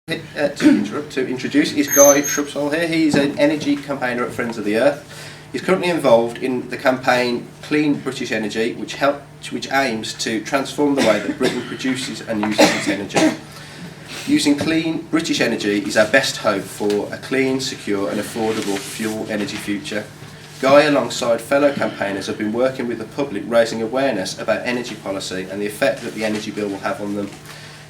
To introduce is Guy Shrubsole here. He's an energy campaigner at Friends of the Earth. He's currently involved in the campaign Clean British Energy, which aims to transform the way that Britain produces and uses its energy. Using clean British energy is our best hope for a clean, secure and affordable fuel energy future. Guy, alongside fellow campaigners, have been working with the public, raising awareness about energy policy and the effect that the energy bill will have on them.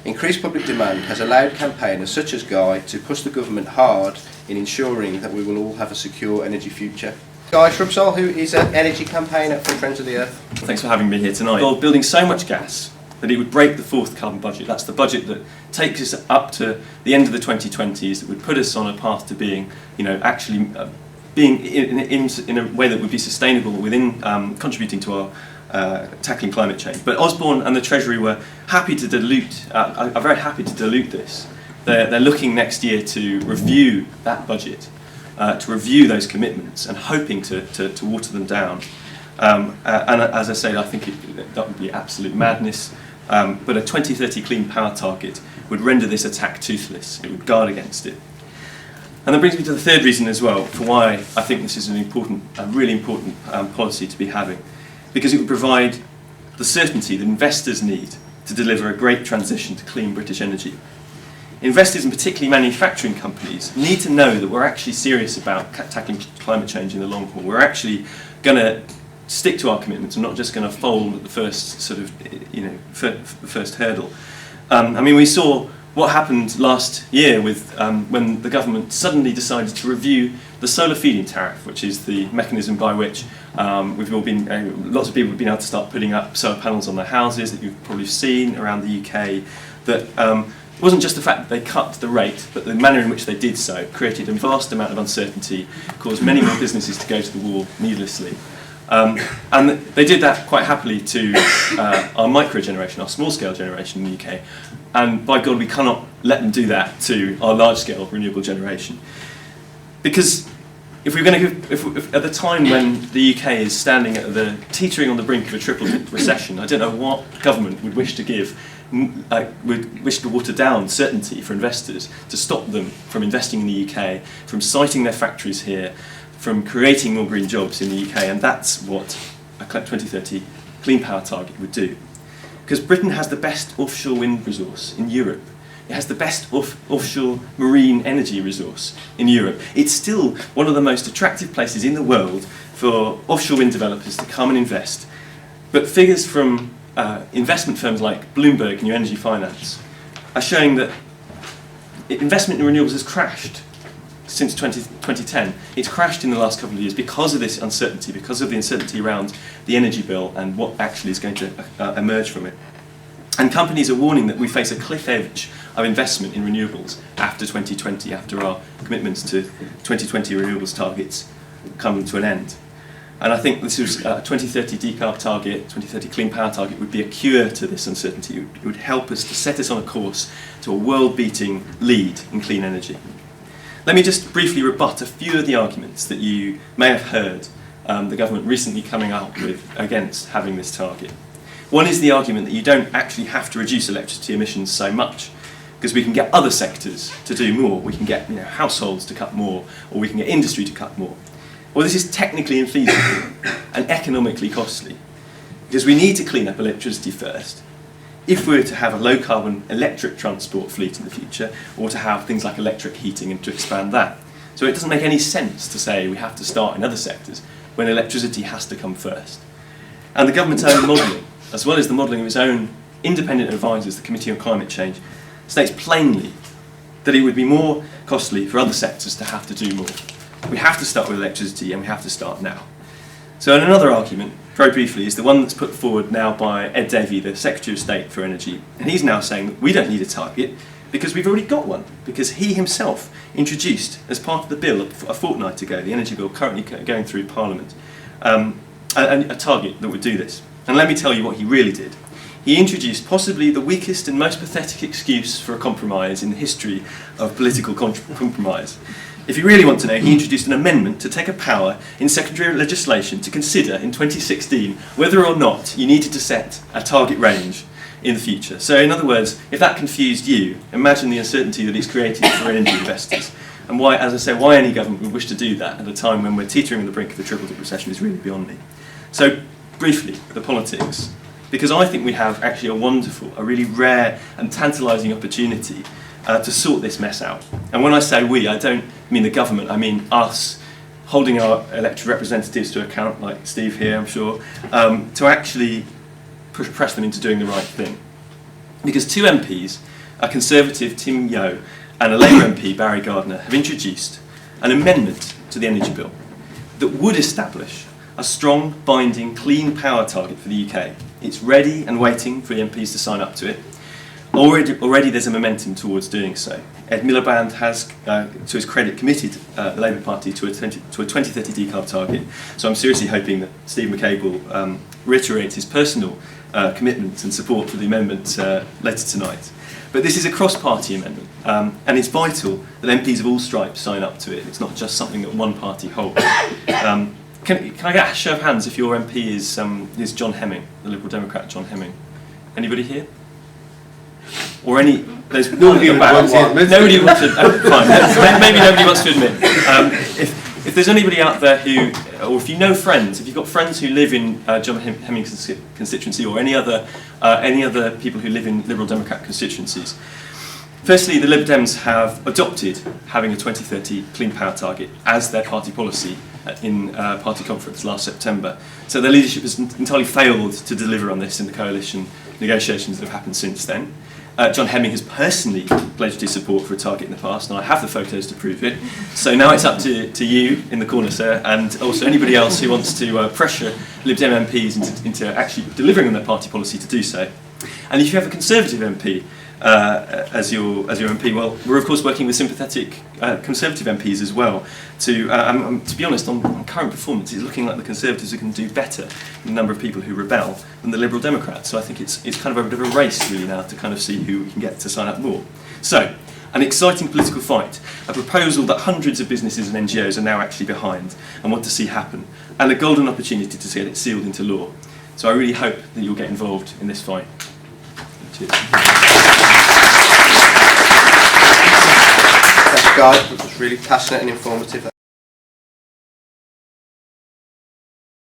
Increased public demand has allowed campaigners such as Guy to push the government hard in ensuring that we will all have a secure energy future. Guy Shrubsole, who is an energy campaigner for Friends of the Earth. Thanks for having me here tonight. Well, building so much gas that it would break the fourth carbon budget. That's the budget that takes us up to the end of the 2020s, that would put us on a path to being, being in a way that would be sustainable within contributing to our tackling climate change. But Osborne and the Treasury were happy to dilute, are very happy to dilute this. They're looking next year to review that budget, to review those commitments, and hoping to water them down. And as I say, I think that would be absolute madness. But a 2030 clean power target would render this attack toothless. It would guard against it. And that brings me to the third reason as well for why I think this is a really important policy to be having. Because it would provide the certainty that investors need to deliver a great transition to clean British energy. Investors, and particularly manufacturing companies, need to know that we're actually serious about tackling climate change in the long haul. We're actually going to stick to our commitments and not just going to fold at the first first hurdle. We saw what happened last year with when the government suddenly decided to review the solar feed-in tariff, which is the mechanism by which lots of people have been able to start putting up solar panels on their houses, that you've probably seen around the UK. That it wasn't just the fact that they cut the rate, but the manner in which they did so created a vast amount of uncertainty, caused many more businesses to go to the wall needlessly. And they did that quite happily to our micro generation, our small scale generation in the UK. And by God, we cannot let them do that to our large scale renewable generation. Because if we're going to if at the time when the UK is standing at the teetering on the brink of a triple recession, I don't know what government would wish to give, would wish to water down certainty for investors, to stop them from investing in the UK, from siting their factories here, from creating more green jobs in the UK. And that's what a 2030 clean power target would do. Because Britain has the best offshore wind resource in Europe. It has the best offshore marine energy resource in Europe. It's still one of the most attractive places in the world for offshore wind developers to come and invest. But figures from investment firms like Bloomberg New Energy Finance are showing that investment in renewables has crashed since 2010. It's crashed in the last couple of years because of this uncertainty, because of the uncertainty around the energy bill and what actually is going to emerge from it. And companies are warning that we face a cliff edge of investment in renewables after 2020, after our commitments to 2020 renewables targets come to an end. And I think this is a 2030 decarb target, 2030 clean power target would be a cure to this uncertainty. It would help us to set us on a course to a world-beating lead in clean energy. Let me just briefly rebut a few of the arguments that you may have heard the government recently coming up with against having this target. One is the argument that you don't actually have to reduce electricity emissions so much, because we can get other sectors to do more. We can get households to cut more, or we can get industry to cut more. Well, this is technically infeasible and economically costly, because we need to clean up electricity first if we're to have a low-carbon electric transport fleet in the future, or to have things like electric heating and to expand that. So it doesn't make any sense to say we have to start in other sectors when electricity has to come first. And the government's own modelling, as well as the modelling of its own independent advisors, the Committee on Climate Change, states plainly that it would be more costly for other sectors to have to do more. We have to start with electricity, and we have to start now. So another argument, very briefly, is the one that's put forward now by Ed Davey, the Secretary of State for Energy. And he's now saying that we don't need a target because we've already got one, because he himself introduced, as part of the bill a fortnight ago, the energy bill currently going through Parliament, a target that would do this. And let me tell you what he really did. He introduced possibly the weakest and most pathetic excuse for a compromise in the history of political compromise. If you really want to know, he introduced an amendment to take a power in secondary legislation to consider in 2016 whether or not you needed to set a target range in the future. So in other words, if that confused you, imagine the uncertainty that it's creating for energy investors. And why, as I say, why any government would wish to do that at a time when we're teetering on the brink of a triple-dip recession is really beyond me. So briefly, the politics. Because I think we have actually a wonderful, a really rare and tantalising opportunity to sort this mess out. And when I say we, I don't mean the government, I mean us, holding our elected representatives to account, like Steve here, I'm sure, to actually press them into doing the right thing. Because two MPs, a Conservative Tim Yeo and a Labour MP Barry Gardiner, have introduced an amendment to the energy bill that would establish a strong, binding, clean power target for the UK. It's ready and waiting for the MPs to sign up to it. Already there's a momentum towards doing so. Ed Miliband has, to his credit, committed the Labour Party to a 2030 decarb target. So I'm seriously hoping that Steve McCabe will reiterate his personal commitment and support for the amendment later tonight. But this is a cross-party amendment, and it's vital that MPs of all stripes sign up to it. It's not just something that one party holds. Can I get a show of hands if your MP is John Hemming, the Liberal Democrat John Hemming? Anybody here? Or any? There's nobody wants to. Nobody wants to. Fine. Maybe nobody wants to admit. If there's anybody out there who, or if you know friends, if you've got friends who live in John Hemming's constituency, or any other people who live in Liberal Democrat constituencies. Firstly, the Lib Dems have adopted having a 2030 clean power target as their party policy in party conference last September. So their leadership has entirely failed to deliver on this in the coalition negotiations that have happened since then. John Hemming has personally pledged his support for a target in the past, and I have the photos to prove it. So now it's up to you in the corner, sir, and also anybody else who wants to pressure Lib Dem MPs into actually delivering on their party policy to do so. And if you have a Conservative MP as your MP, well, we're of course working with sympathetic Conservative MPs as well. To be honest, on current performance, it's looking like the Conservatives are going to do better in the number of people who rebel than the Liberal Democrats. So I think it's kind of a bit of a race really now to kind of see who we can get to sign up more. So, an exciting political fight, a proposal that hundreds of businesses and NGOs are now actually behind and want to see happen, and a golden opportunity to get it sealed into law. So I really hope that you'll get involved in this fight. Cheers. Thanks, guys. It was really passionate and informative.